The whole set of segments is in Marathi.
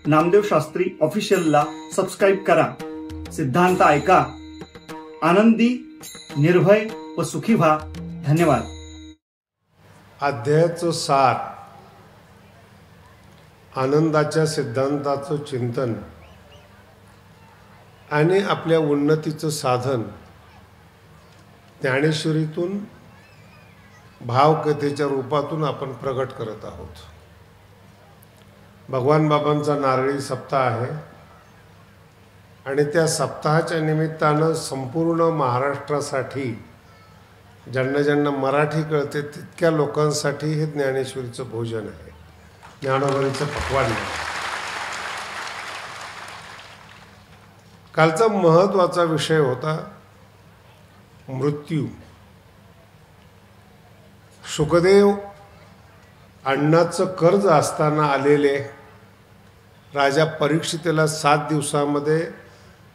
नामदेव शास्त्री ऑफिशियलला सबस्क्राईब करा. सिद्धांत ऐका, आनंदी, निर्भय व सुखी व्हा. धन्यवाद. अध्यायाचं सार, आनंदाच्या सिद्धांताचं चिंतन आणि आपल्या उन्नतीचं साधन ज्ञानेश्वरीतून भावकथेच्या रूपातून आपण प्रगट करत आहोत. भगवान बाबांचा नारळी सप्ताह आहे आणि त्या सप्ताहाच्या निमित्तानं संपूर्ण महाराष्ट्रासाठी, ज्यांना ज्यांना मराठी कळते तितक्या लोकांसाठी हे ज्ञानेश्वरीचं भोजन आहे, ज्ञानोबरीचं पक्वान्न. कालचा महत्त्वाचा विषय होता मृत्यू. शुकदेव अण्णाचं कर्ज असताना आलेले राजा परीक्षितेला 7 दिवसामध्ये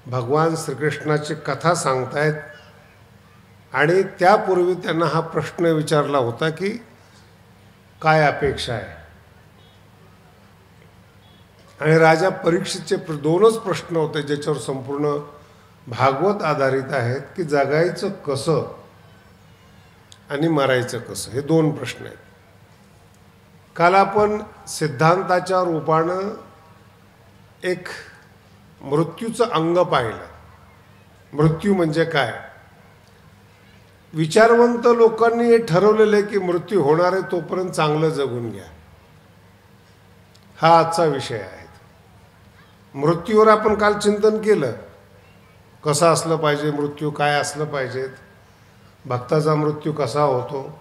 भगवान श्रीकृष्णाची कथा सांगतायत आणि त्यापूर्वी त्यांना हा प्रश्न विचारला होता की काय अपेक्षा आहे. आणि राजा परीक्षितचे 2च प्रश्न होते ज्याच्यावर संपूर्ण भागवत आधारित आहेत की जगायचं कसं आणि मरायचं कसं, हे 2 प्रश्न आहेत. काल आपण सिद्धांताच्या रूपानं एक मृत्यूचं अंग पाहिलं. मृत्यू म्हणजे काय? विचारवंत लोकांनी हे ठरवलेलं आहे की मृत्यू होणार आहे तोपर्यंत चांगलं जगून घ्या. हा आजचा विषय आहे. मृत्यूवर आपण काल चिंतन केलं, कसं असलं पाहिजे मृत्यू, काय असलं पाहिजेत, भक्ताचा मृत्यू कसा होतो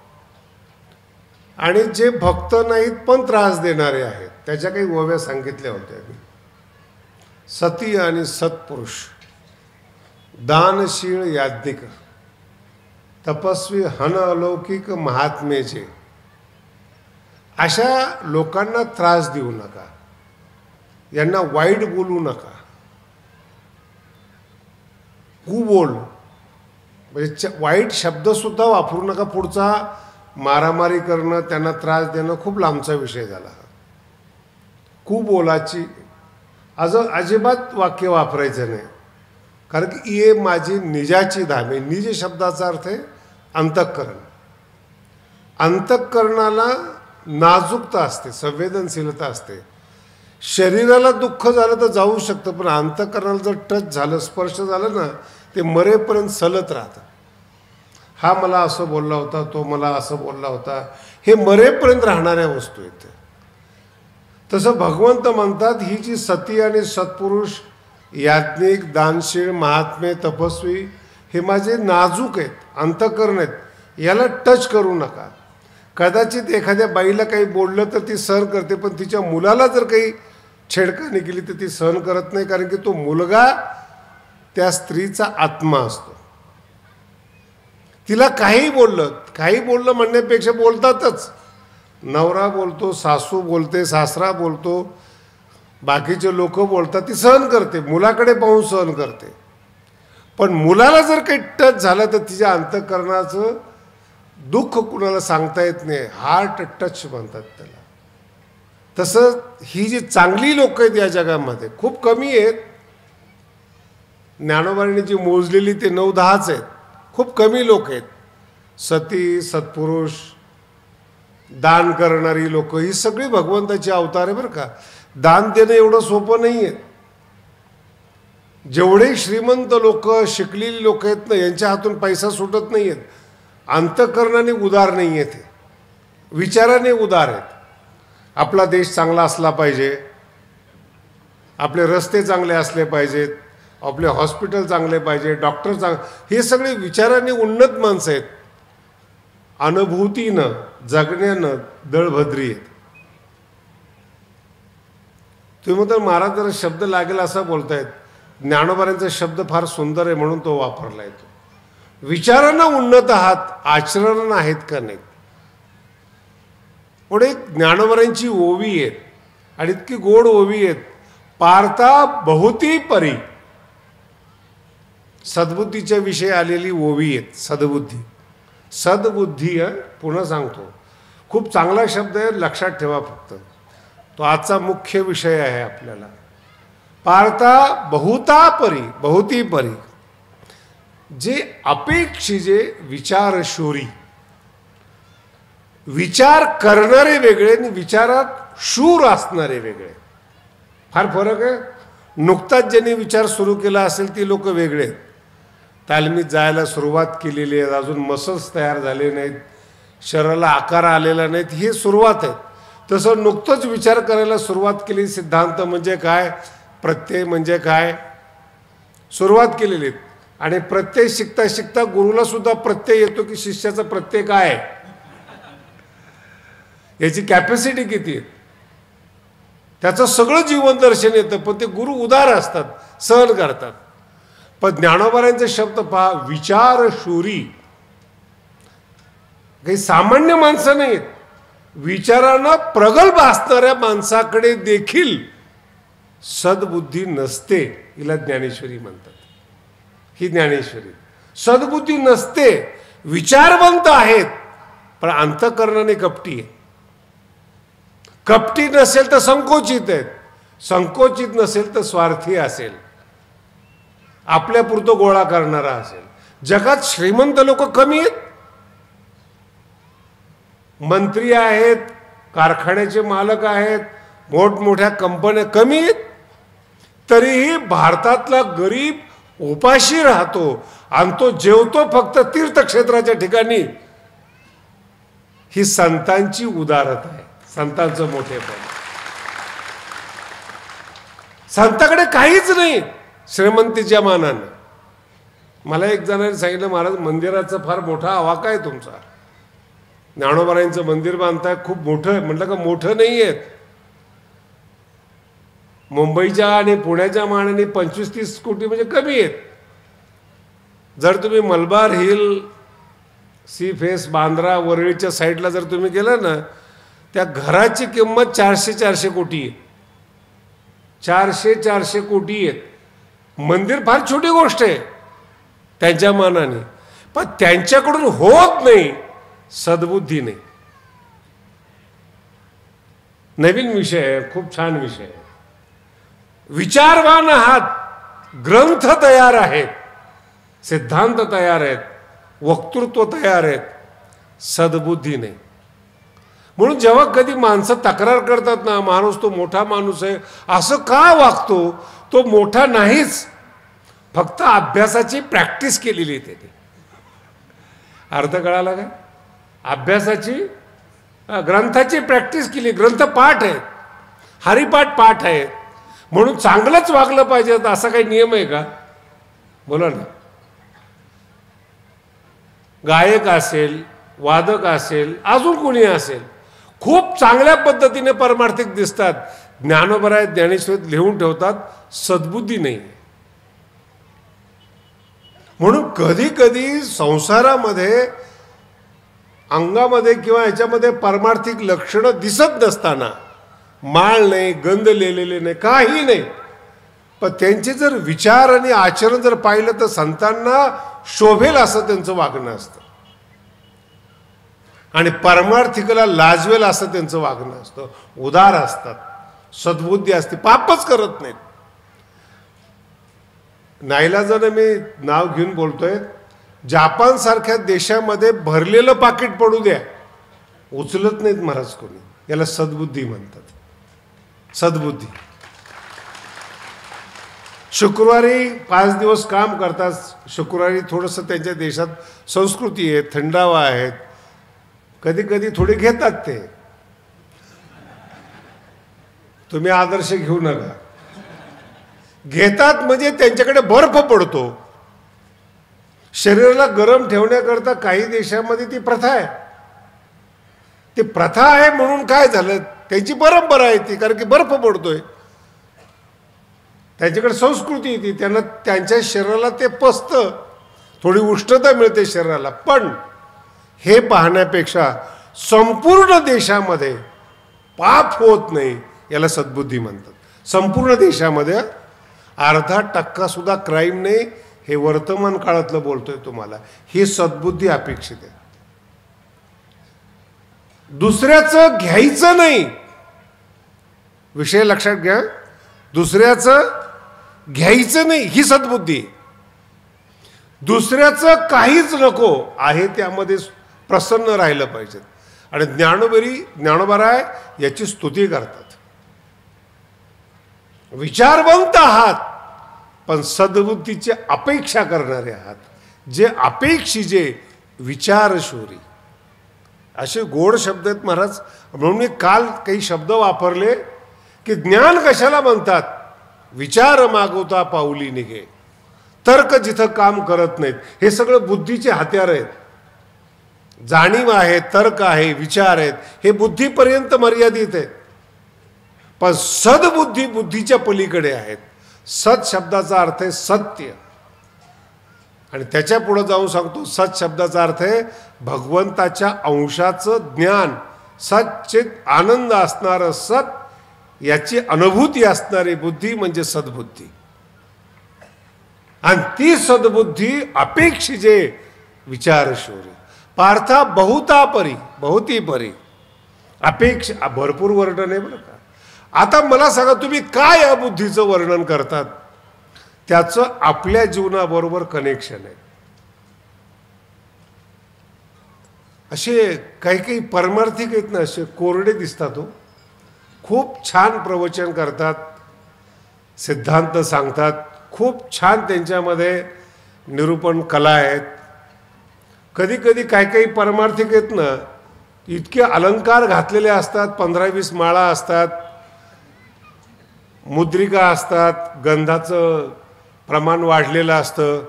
आणि जे भक्त नाहीत पण त्रास देणारे आहेत त्याच्या काही ओव्या सांगितल्या होत्या. सती आणि सत्पुरुष, दानशील याज्ञिक, तपस्वी हन अलौकिक महात्मेचे, अशा लोकांना त्रास देऊ नका, यांना वाईट बोलू नका. कुबोल म्हणजे वाईट शब्दसुद्धा वापरू नका. पुढचा मारामारी करणं, त्यांना त्रास देणं खूप लांबचा विषय झाला. कुबोलाची अजिबात वाक्य वापरायचं नाही, कारण की ये माझी निजाची धामे. निज शब्दाचा अर्थ आहे अंतःकरण. अंतःकरणाला नाजूकता असते, संवेदनशीलता असते. शरीराला दुःख झालं तर जाऊ शकतं, पण अंतःकरणाला जर टच झालं, स्पर्श झालं ना, ते मरेपर्यंत सलत राहतं. हा मला असं बोलला होता, तो मला असं बोलला होता, हे मरेपर्यंत राहणाऱ्या वस्तू आहेत. तसं भगवंत म्हणतात ही जी सती आणि सत्पुरुष, याज्ञिक, दानशील, महात्मे, तपस्वी, हे माझे नाजूक आहेत, अंतःकरण आहेत, याला टच करू नका. कदाचित एखाद्या बाईला काही बोललं तर ती सहन करते, पण तिच्या मुलाला जर काही छेडखानी केली तर ती सहन करत नाही, कारण की तो मुलगा त्या स्त्रीचा आत्मा असतो. तिला काही बोललं म्हणण्यापेक्षा बोलतातच. नवरा बोलतो, सासू बोलते, सासरा बोलतो, बाकीचे लोक बोलतात, ती सहन करते, मुलाकडे पाहून सहन करते. पण मुलाला जर काही टच झालं तर तिच्या अंतःकरणाचं दुःख कुणाला सांगता येत नाही. हार्ट टच म्हणतात त्याला. तसं ही जी चांगली लोक आहेत या जगामध्ये खूप कमी आहेत. ज्ञानोबांनी जी मोजलेली ते 9-10च आहेत. खूप कमी लोक आहेत. सती, सत्पुरुष, दान करणारी लोक, ही सगळी भगवंताची अवतार आहे बरं का. दान देणं एवढं सोपं नाही आहे. जेवढे श्रीमंत लोक, शिकलेली लोक आहेत ना, यांच्या हातून पैसा सुटत नाही आहेत. अंतःकरणाने उदार नाही आहेत, विचाराने उदार आहेत. आपला देश चांगला असला पाहिजे, आपले रस्ते चांगले असले पाहिजेत, आपले हॉस्पिटल चांगले पाहिजे, डॉक्टर हे सगळे विचाराने उन्नत माणसं आहेत. अनुभूतीनं, जगण्यानं दळभद्री आहेत. तुम्ही म्हणता महाराज जरा शब्द लागेल असा बोलतायत. ज्ञानोबांचा शब्द फार सुंदर आहे म्हणून तो वापरला येतो. विचारानं उन्नत आहात, आचरण आहेत का नाहीत. पुढे ज्ञानोबांची ओवी आहेत आणि इतकी गोड ओवी आहेत. पार्था बहुती परी, सद्बुद्धीच्या विषयी आलेली ओवी आहेत. सद्बुद्धी पुन्हा सांगतो, खूप चांगला शब्द आहे, लक्षात ठेवा. फक्त तो आजचा मुख्य विषय आहे आपल्याला. पार्था बहुता परी बहुती परी, जे अपेक्षिजे विचारशोरी. विचार करणारे वेगळे आणि विचारात शूर असणारे वेगळे, फार फरक आहे. नुकताच ज्यांनी विचार सुरू केला असेल ती लोक वेगळे आहेत. तालमीत जायला सुरुवात केलेली आहे, अजून मसल्स तयार झाले नाहीत, शरीराला आकार आलेला नाहीत, ही सुरुवात आहे. तसं नुकतंच विचार करायला सुरुवात केली. सिद्धांत म्हणजे काय, प्रत्यय म्हणजे काय, सुरुवात केलेली आहे. आणि प्रत्यय शिकता शिकता गुरुला सुद्धा प्रत्यय येतो की शिष्याचा प्रत्यय काय आहे, याची कॅपॅसिटी किती आहे, त्याचं सगळं जीवन दर्शन येतं. पण ते गुरु उदार असतात, सहन करतात. पण ज्ञानोबारांचे शब्द पहा, विचारशूरी. काही सामान्य माणसं नाहीत, विचारानं प्रगल्भ असणाऱ्या माणसाकडे देखील सद्बुद्धी नसते, हिला ज्ञानेश्वरी म्हणतात. ही ज्ञानेश्वरी. सद्बुद्धी नसते, विचारवंत आहेत पण अंतःकरणाने कपटी आहे. कपटी नसेल तर संकोचित आहेत, संकोचित नसेल तर स्वार्थी असेल, आपल्यापुरतं गोळा करणारा असेल. जगात श्रीमंत लोक कमी आहेत, मंत्री आहेत, कारखान्याचे मालक आहेत, मोठमोठ्या कंपन्या कमी आहेत. तरीही भारतातला गरीब उपाशी राहतो आणि तो जेवतो फक्त तीर्थक्षेत्राच्या ठिकाणी. ही संतांची उदारता आहे, संतांचं मोठेपण. संताकडे काहीच नाही श्रीमंतीच्या मानानं. मला एक जणांनी सांगितलं, महाराज मंदिराचा फार मोठा आवाका आहे तुमचा, ज्ञानोबारांचं मंदिर बांधताय खूप मोठं आहे. म्हटलं का मोठं नाही आहेत, मुंबईच्या आणि पुण्याच्या मानाने 25-30 कोटी म्हणजे कमी आहेत. जर तुम्ही Malabar hill, sea face, Bandra, वरळीच्या साईडला जर तुम्ही गेला ना, त्या घराची किंमत 400-400 कोटी आहे. 400-400 कोटी आहेत. मंदिर फार छोटी गोष्ट आहे त्यांच्या मानाने, पण त्यांच्याकडून होत नाही, सद्बुद्धी नाही. नवीन विषय आहे, खूप छान विषय आहे. विचारवान आहात, ग्रंथ तयार आहेत, सिद्धांत तयार आहेत, वक्तृत्व तयार आहेत, सद्बुद्धी नाही. म्हणून जेव्हा कधी माणसं तक्रार करतात ना, माणूस तो मोठा माणूस आहे, असं का वागतो, तो मोठा नाहीच, फक्त अभ्यासाची प्रॅक्टिस केलेली आहे त्याने. अर्थ कळाला का? अभ्यासाची, ग्रंथाची प्रॅक्टिस केली, ग्रंथ पाठ आहेत, हरिपाठ पाठ आहेत, म्हणून चांगलंच वागलं पाहिजे असा काही नियम आहे का? बोला ना. गायक असेल, वादक असेल, अजून कोणी असेल, खूप चांगल्या पद्धतीने परमार्थिक दिसतात, ज्ञानोबराय ज्ञानेश्वरीत लिहून ठेवतात, सद्बुद्धी नाही. म्हणून कधी कधी संसारामध्ये, अंगामध्ये किंवा याच्यामध्ये परमार्थिक लक्षणं दिसत नसताना, माळ नाही, गंध लिहिलेले नाही, काही नाही, पण त्यांचे जर विचार आणि आचरण जर पाहिलं तर संतांना शोभेल असं त्यांचं वागणं असतं आणि परमार्थिकला लाजवेल असं त्यांचं वागणं असतं. उदार असतात, सद्बुद्धी असते, पापच करत नाहीत. नाईलाजानं मी नाव घेऊन बोलतोय, जापान सारख्या देशामध्ये भरलेलं पाकिट पडू द्या, उचलत नाहीत महाराज कोणी. याला सद्बुद्धी म्हणतात. सद्बुद्धी. शुक्रवारी 5 दिवस काम करतात, शुक्रवारी थोडंसं त्यांच्या देशात संस्कृती आहे, थंडावा आहेत, कधी कधी थोडे घेतात ते. तुम्ही आदर्श घेऊ नका. घेतात म्हणजे त्यांच्याकडे बर्फ पडतो. शरीराला गरम ठेवण्याकरता काही देशामध्ये ती प्रथा आहे. ती प्रथा आहे म्हणून काय झालं, त्यांची परंपरा आहे ती, कारण की बर्फ पडतोय. त्यांच्याकडे संस्कृती ती, त्यांना त्यांच्या शरीराला ते पचतं, थोडी उष्णता मिळते शरीराला. पण हे पाहण्यापेक्षा संपूर्ण देशामध्ये पाप होत नाही, याला सद्बुद्धी म्हणतात. संपूर्ण देशामध्ये 0.5% सुद्धा क्राईम नाही, हे वर्तमान काळातलं बोलतोय तुम्हाला. ही सद्बुद्धी अपेक्षित आहे. दुसऱ्याचं घ्यायचं नाही, विषय लक्षात घ्या, दुसऱ्याचं घ्यायचं नाही ही सद्बुद्धी. दुसऱ्याचं काहीच नको आहे त्यामध्ये प्रसन्न राहिलं पाहिजे. आणि ज्ञानोबराय याची स्तुती करतात. विचारवंत आहात पण सद्बुद्धीची अपेक्षा करणारे आहात. जे अपेक्षी, जे विचारशोरी, असे गोड शब्द आहेत महाराज. म्हणून मी काल काही शब्द वापरले की ज्ञान कशाला म्हणतात. विचार मागवता पाऊली निघे, तर्क जिथं काम करत नाहीत. हे सगळं बुद्धीचे हत्यार आहेत. जाणीव आहे, तर्क आहे, विचार आहेत, हे बुद्धीपर्यंत मर्यादित आहेत. पण सद्बुद्धी बुद्धीच्या पलीकडे आहेत. सत शब्दाचा अर्थ आहे सत्य. आणि त्याच्या पुढे जाऊन सांगतो, सत शब्दाचा अर्थ आहे भगवंताच्या अंशाचं ज्ञान, सच्चित आनंद असणारं सत, याची अनुभूती असणारी बुद्धी म्हणजे सद्बुद्धी. आणि ती सद्बुद्धी अपेक्षिजे विचारशौर्य. पार्था बहुता परी, बहुती परी, अपेक्षा भरपूर वर्णन आहे बरं का. आता मला सांगा, तुम्ही काय या बुद्धीचं वर्णन करतात, त्याचं आपल्या जीवनाबरोबर कनेक्शन आहे. असे काही काही परमार्थिक आहेत ना, असे कोरडे दिसतात हो, खूप छान प्रवचन करतात, सिद्धांत सांगतात, खूप छान त्यांच्यामध्ये निरूपण कला आहेत. कधी कधी काही काही परमार्थिक आहेत ना, इतके अलंकार घातलेले असतात, 15-20 माळा असतात, मुद्रिका असतात, गंधाचं प्रमाण वाढलेलं असतं,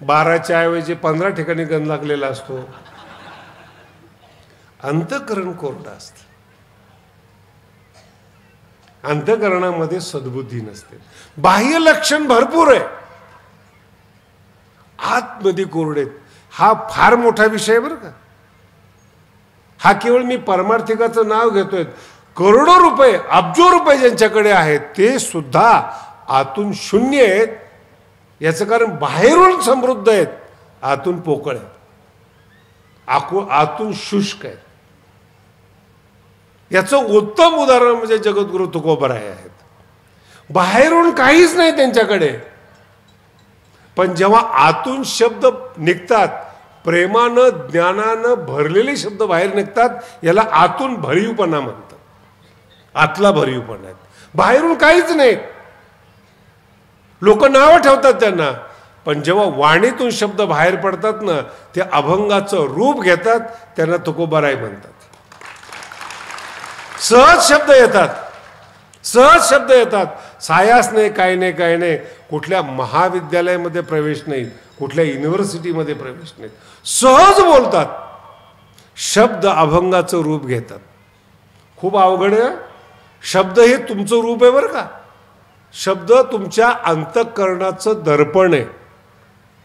12च्या ऐवजी 15 ठिकाणी गंध लागलेला असतो. अंतःकरण कोरडं असतं. अंतःकरणामध्ये सद्बुद्धी नसते. बाह्य लक्षण भरपूर आहे, आतमध्ये कोरडे. हा फार मोठा विषय आहे बरं का. हा केवळ मी परमार्थिकाचं नाव घेतोय. करोडो रुपये, अब्जो रुपये ज्यांच्याकडे आहेत ते सुद्धा आतून शून्य आहेत. याचं कारण बाहेरून समृद्ध आहेत, आतून पोकळ आहेत, आतून शुष्क आहेत. याचं उत्तम उदाहरण म्हणजे जगद्गुरु तुकोबराय आहेत. बाहेरून काहीच नाही त्यांच्याकडे, पण जेव्हा आतून शब्द निघतात, प्रेमानं ज्ञानानं भरलेले शब्द बाहेर निघतात, याला आतून भरीवपणा म्हणतात. आतला भरीवपणा आहे. बाहेरून काहीच नाही. लोक नावं ठेवतात त्यांना, पण जेव्हा वाणीतून शब्द बाहेर पडतात ना, ते अभंगाचं रूप घेतात. त्यांना तुकोबराय म्हणतात. सहज शब्द येतात, सहज शब्द येतात. सायास नाही, काही नाही, काही नाही. कुठल्या महाविद्यालयामध्ये प्रवेश नाही, कुठल्या युनिव्हर्सिटीमध्ये प्रवेश नाही. सहज बोलतात, शब्द अभंगाचं रूप घेतात. खूप अवघड आहे. शब्द हे तुमचं रूप आहे बरं का. शब्द तुमच्या अंतःकरणाचं दर्पण आहे.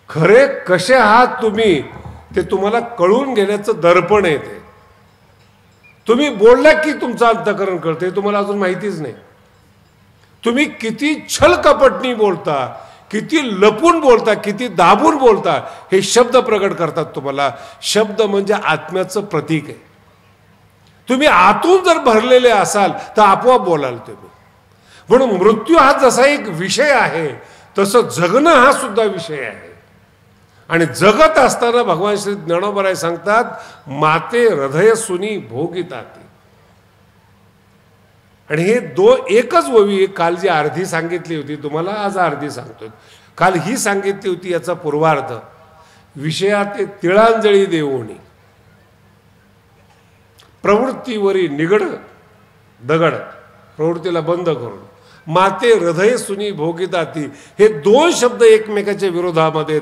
खरे कसे आहात तुम्ही ते तुम्हाला कळून घेण्याचं दर्पण आहे ते. तुम्ही बोलला की तुमचं अंतःकरण कळते, तुम्हाला अजून माहितीच नाही. तुम्ही किती छल कपटनी बोलता, किती लपून बोलता, किती दाबून बोलता, हे शब्द प्रकट करतात तुम्हाला. शब्द म्हणजे आत्म्याचं प्रतीक आहे. तुम्ही आतून जर भरलेले असाल तर आपोआप बोलाल तुम्ही. म्हणून मृत्यू हा जसा एक विषय आहे, तसं जगणं हा सुद्धा विषय आहे. आणि जगत असताना भगवान श्री ज्ञानोबराय सांगतात, माते हृदय सुनी भोगिताती. आणि हे एकच ओवी काल जी अर्धी सांगितली होती तुम्हाला, आज अर्धी सांगतोय. काल ही सांगितली होती याचा पूर्वार्ध, विषयात तिळांजळी देवोनी, प्रवृत्तीवरी निगड दगड, प्रवृत्तीला बंद करून, माते हृदय सुनी भोगिताती. हे दोन शब्द एकमेकाच्या विरोधामध्ये.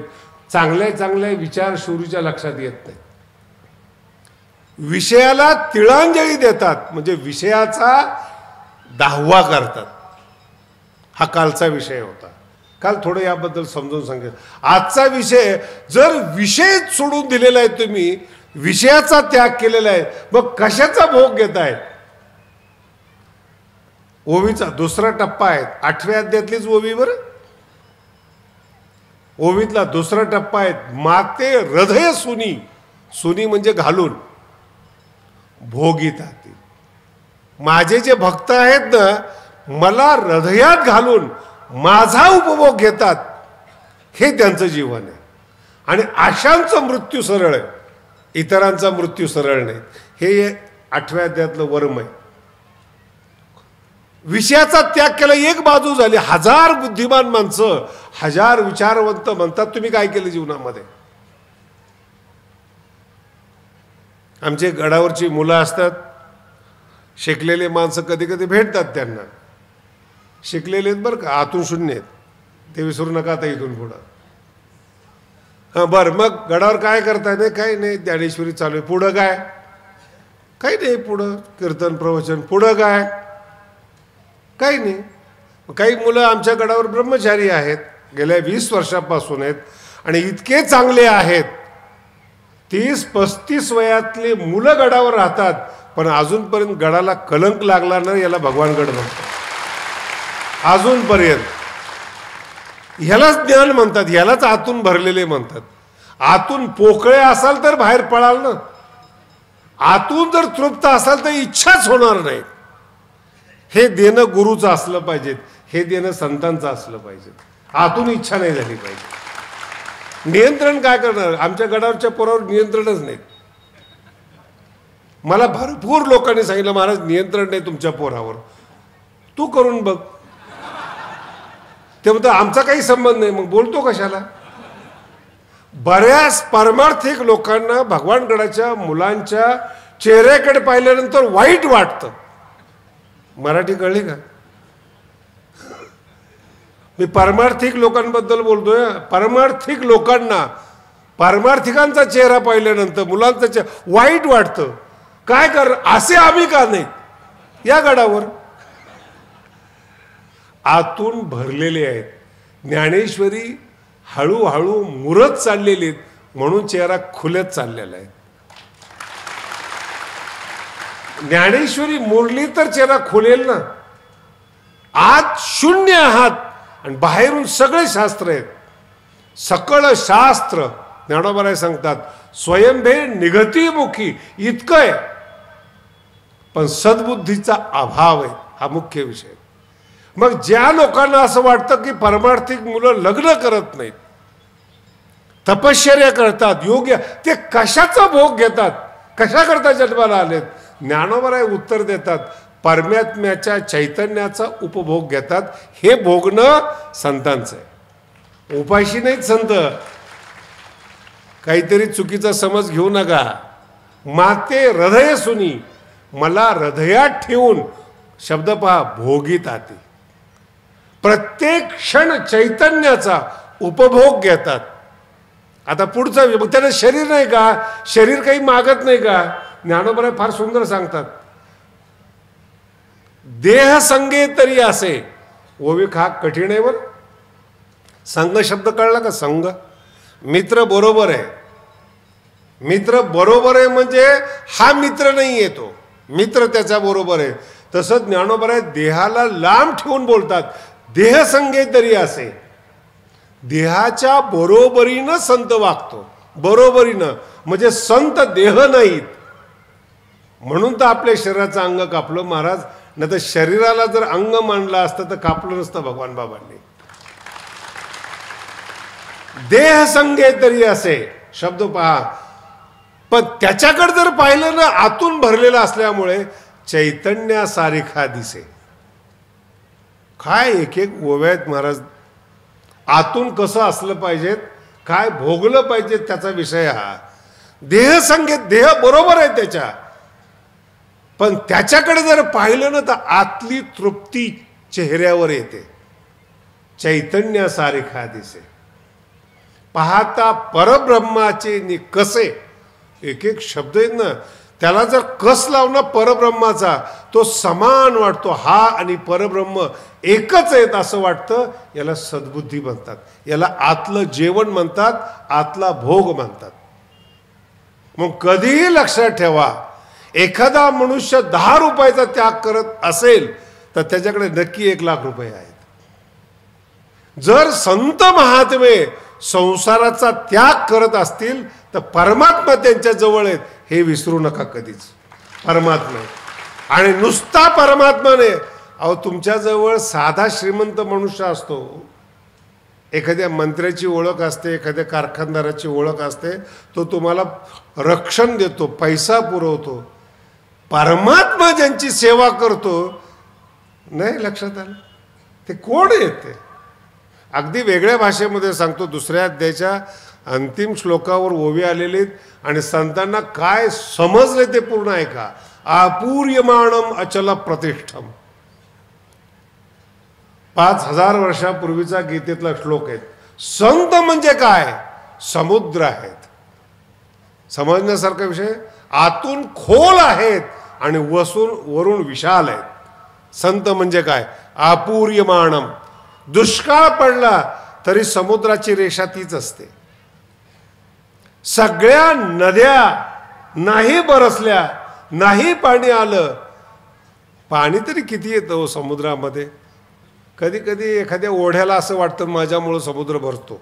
चांगल्या चांगल्या विचार शूरूच्या लक्षात येत नाही. विषयाला तिळांजळी देतात म्हणजे विषयाचा दाहवा करतात. हा कालचा विषय होता. काल थोडं याबद्दल समजून सांगेल. आजचा विषय, जर विषय सोडून दिलेला आहे तुम्ही, विषयाचा त्याग केलेला आहे, मग कशाचा भोग घेताय. ओवीचा दुसरा टप्पा आहे, 8व्या अध्यायातलीच ओवी बरं. ओवीतला दुसरा टप्पा आहे, माते हृदय सुनी. सुनी म्हणजे घालून, भोगिताती माझे जे भक्त आहेत ना, मला हृदयात घालून माझा उपभोग घेतात, हे त्यांचं जीवन आहे. आणि अशांचं मृत्यू सरळ आहे, इतरांचा मृत्यू सरळ नाही. हे 8व्या अध्यायातलं वर्म आहे. विषयाचा त्याग केला एक बाजू झाली. 1000 बुद्धिमान माणसं, 1000 विचारवंत म्हणतात तुम्ही काय केलं जीवनामध्ये. आमचे गडावरची मुलं असतात, शिकलेले माणसं कधी कधी भेटतात त्यांना. शिकलेले आहेत बरं का, आतून शून्य आहेत, ते विसरू नका आता इथून पुढं. हां बरं, मग गडावर काय करताय? नाही काही नाही, ज्ञानेश्वरी चालू आहे. पुढं काय? काही नाही. पुढं कीर्तन प्रवचन. पुढं काय? काही नाही. काही मुलं आमच्या गडावर ब्रह्मचारी आहेत, गेल्या 20 वर्षापासून आहेत आणि इतके चांगले आहेत. 30-35 वयातले मुलं गडावर राहतात, पण अजूनपर्यंत गडाला कलंक लागला नाही, याला भगवान गड म्हणतात. अजूनपर्यंत ह्यालाच ज्ञान म्हणतात, ह्यालाच आतून भरलेले म्हणतात. आतून पोकळे असाल तर बाहेर पडाल ना. आतून जर तृप्त असाल तर इच्छाच होणार नाही. हे देणं गुरुचं असलं पाहिजे, हे देणं संतांचं असलं पाहिजे. आतून इच्छा नाही झाली पाहिजे. नियंत्रण काय करणार? आमच्या गडावरच्या पोरावर नियंत्रणच नाही. मला भरपूर लोकांनी सांगितलं, महाराज नियंत्रण नाही तुमच्या पोरावर, तू करून बघ. ते म्हणतो आमचा काही संबंध नाही, मग बोलतो कशाला? बऱ्याच पारमार्थिक लोकांना भगवान गडाच्या मुलांच्या चेहऱ्याकडे पाहिल्यानंतर वाईट वाटतं. मराठी कळली का? मी पारमार्थिक लोकांबद्दल बोलतोय. पारमार्थिक लोकांना, पारमार्थिकांचा चेहरा पाहिल्यानंतर मुलांचा चेहरा वाईट वाटतं. काय कर, असे आम्ही का नाही या गडावर? आतून भरलेले आहेत. ज्ञानेश्वरी हळूहळू मुरत चाललेली आहेत, म्हणून चेहरा खुलत चाललेला आहे. ज्ञानेश्वरी मुरली तर चेहरा खुलेल ना. आत शून्य आहात आणि बाहेरून सगळे शास्त्र आहेत. सकळ शास्त्र ज्ञानोबा सांगतात, स्वयंभे निगतीमुखी इतकं आहे, पण सद्बुद्धीचा अभाव आहे, हा मुख्य विषय. मग ज्या लोकांना असं वाटतं की परमार्थिक मुलं लग्न करत नाहीत, तपश्चर्या करतात, योग्य, ते कशाचा भोग घेतात, कशा करता जन्माला आलेत? ज्ञानोबा उत्तर देतात, परमात्म्याच्या चैतन्याचा उपभोग घेतात. हे भोगणं संतांचं आहे, उपाशी नाहीत संत. काहीतरी चुकीचा समज घेऊ नका. माते हृदय सुनी, मला हृदयात ठेवून, शब्द पहा, भोगीत आते. प्रत्येक क्षण चैतन्याचा उपभोग घेतात. आता पुढचं, मग त्याला शरीर नाही का? शरीर काही मागत नाही का? ज्ञानोबा फार सुंदर सांगतात, देह संगे तरी असे. ओविक हा कठीण आहे वर. संघ शब्द कळला का? संघ, मित्र बरोबर आहे. मित्र बरोबर आहे म्हणजे हा मित्र नाही येतो, मित्र त्याच्या बरोबर आहे. तसं ज्ञानोबा देहाला लांब ठेवून बोलतात, देह संगे तरी असे. देहाच्या बरोबरीनं संत वागतो, बरोबरीनं, म्हणजे संत देह नाहीत. म्हणून तर आपल्या शरीराचं अंग कापलं महाराज, नाही तर शरीराला जर अंग मानलं असतं तर कापलं नसतं भगवान बाबांनी. देह संगे तरी असे शब्द पहा. पण त्याच्याकडे जर पाहिलं ना, आतून भरलेलं असल्यामुळे चैतन्यासारखा दिसे. काय एक एक ओव्यात महाराज. आतून कसं असलं पाहिजे, काय भोगलं पाहिजे, त्याचा विषय हा. देह संगे, देह बरोबर आहे त्याच्या, पण त्याच्याकडे जर पाहिलं ना तर आतली तृप्ती चेहऱ्यावर येते. चैतन्यासारखा दिसे, पाहता परब्रह्माचे निकसे. एक एक शब्द आहेत ना, त्याला जर कस लावला परब्रह्माचा, तो समान वाटतो. हा आणि परब्रह्म एकच आहेत असं वाटतं. याला सद्बुद्धी म्हणतात, याला आतलं जेवण म्हणतात, आतला भोग म्हणतात. मग कधीही लक्षात ठेवा, एखादा मनुष्य 10 रुपयाचा त्याग करत असेल तर त्याच्याकडे नक्की 1 लाख रुपये आहेत. जर संत महात्मे संसाराचा त्याग करत असतील तर परमात्मा त्यांच्या जवळ आहेत, हे विसरू नका कधीच. परमात्मा आणि नुसता परमात्माने, अहो तुमच्याजवळ साधा श्रीमंत मनुष्य असतो, एखाद्या मंत्र्याची ओळख असते, एखाद्या कारखानदाराची ओळख असते, तो तुम्हाला रक्षण देतो, पैसा पुरवतो. परमात्मा ज्यांची सेवा करतो, नाही लक्षात आलं ते कोण येते? अगदी वेगळ्या भाषेमध्ये सांगतो, दुसऱ्या अध्यायाच्या अंतिम श्लोकावर ओवी आलेले आहेत आणि संतांना काय समजले ते पूर्ण ऐका. आपूर्यमाणम अचल प्रतिष्ठम, 5000 वर्षापूर्वीचा गीतेतला श्लोक आहे. संत म्हणजे काय? समुद्र आहेत. समजण्यासारखा विषय, आतून खोल आहेत आणि वरून विशाल आहेत. संत म्हणजे काय? आपूर्यमाणम. दुष्काळ पडला तरी समुद्राची रेषा तीच असते. सगळ्या नद्या नाही बरसल्या, नाही पाणी आलं, पाणी तरी किती येतं समुद्रामध्ये. कधी कधी एखाद्या ओढ्याला असं वाटतं माझ्यामुळं समुद्र भरतो.